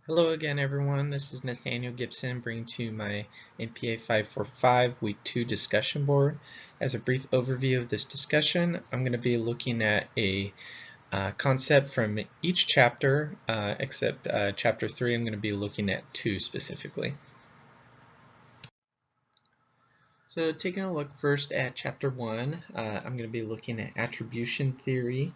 Hello again, everyone. This is Nathaniel Gibson bringing to you my MPA545 Week 2 discussion board. As a brief overview of this discussion, I'm going to be looking at a concept from each chapter, except Chapter 3, I'm going to be looking at 2 specifically. So taking a look first at Chapter 1, I'm going to be looking at attribution theory.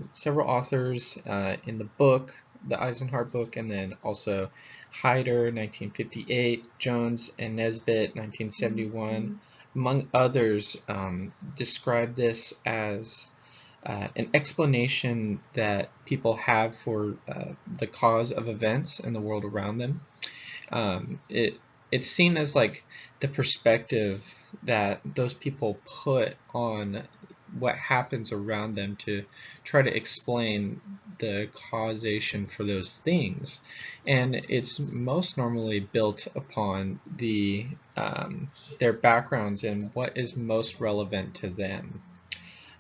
Several authors in the book, the Eisenhart book, and then also Hyder, 1958, Jones and Nesbitt, 1971, among others, describe this as an explanation that people have for the cause of events in the world around them. It's seen as like the perspective that those people put on what happens around them to try to explain the causation for those things, and it's most normally built upon their backgrounds and what is most relevant to them.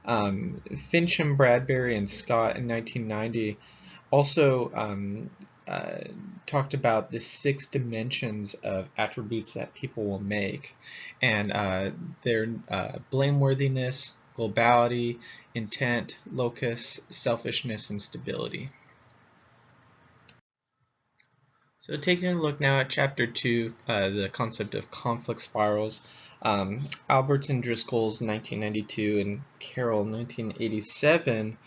Fincham, Bradbury, and Scott in 1990 also talked about the 6 dimensions of attributes that people will make, and their blameworthiness, globality, intent, locus, selfishness, and stability. So taking a look now at Chapter 2, the concept of conflict spirals, Alberts and Driscoll's 1992 and Carroll 1987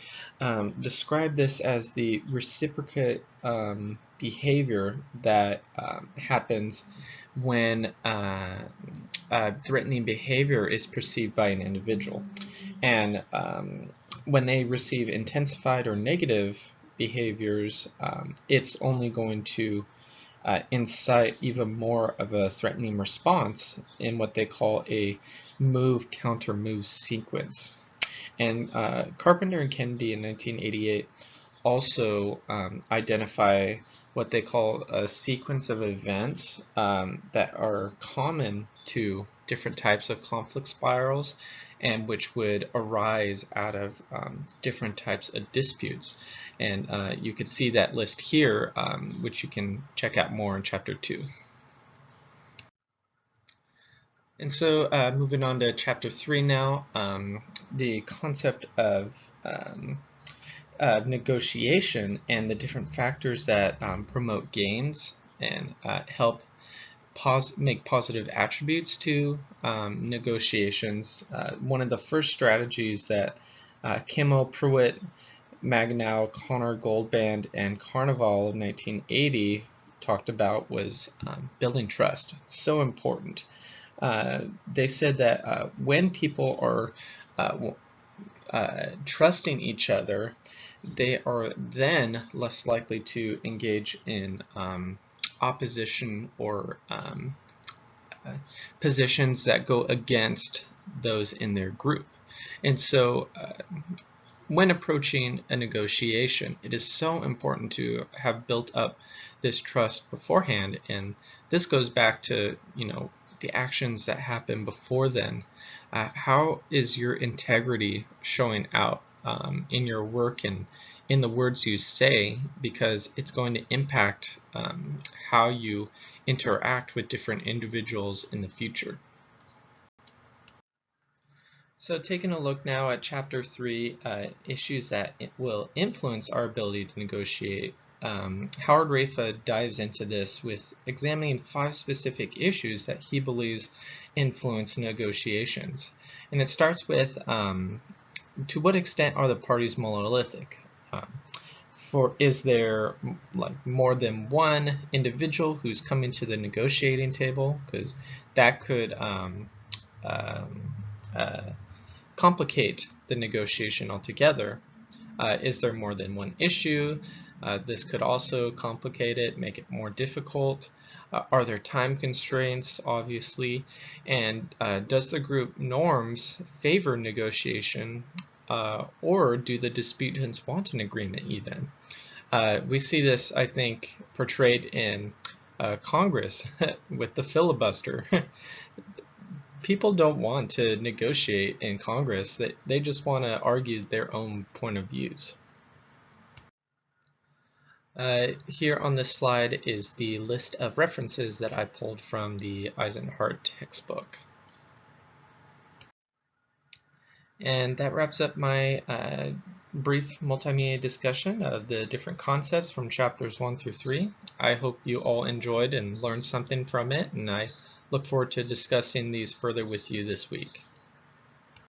describe this as the reciprocate behavior that happens when threatening behavior is perceived by an individual. And when they receive intensified or negative behaviors, it's only going to incite even more of a threatening response in what they call a move-counter-move sequence. And Carpenter and Kennedy in 1988 also identify what they call a sequence of events that are common to different types of conflict spirals and which would arise out of different types of disputes. And you can see that list here, which you can check out more in Chapter 2. And so moving on to Chapter 3 now, the concept of negotiation and the different factors that promote gains and help make positive attributes to negotiations. One of the first strategies that Kimmel, Pruitt, Magnow, Connor, Goldband, and Carnival in 1980 talked about was building trust. It's so important. They said that when people are trusting each other, they are then less likely to engage in opposition or positions that go against those in their group. And so when approaching a negotiation, it is so important to have built up this trust beforehand, and this goes back to the actions that happen before then. How is your integrity showing out in your work and in the words you say, because it's going to impact how you interact with different individuals in the future. So taking a look now at Chapter 3, issues that will influence our ability to negotiate, Howard Rafa dives into this with examining 5 specific issues that he believes influence negotiations. And it starts with, to what extent are the parties monolithic? Is there like more than one individual who's coming to the negotiating table? Because that could complicate the negotiation altogether. Is there more than one issue? This could also complicate it, make it more difficult. Are there time constraints, obviously? And does the group norms favor negotiation, or do the disputants want an agreement even? We see this, I think, portrayed in Congress with the filibuster. People don't want to negotiate in Congress. They just want to argue their own point of views. Here on this slide is the list of references that I pulled from the Eisenhart textbook. And that wraps up my brief multimedia discussion of the different concepts from chapters 1 through 3. I hope you all enjoyed and learned something from it, and I look forward to discussing these further with you this week.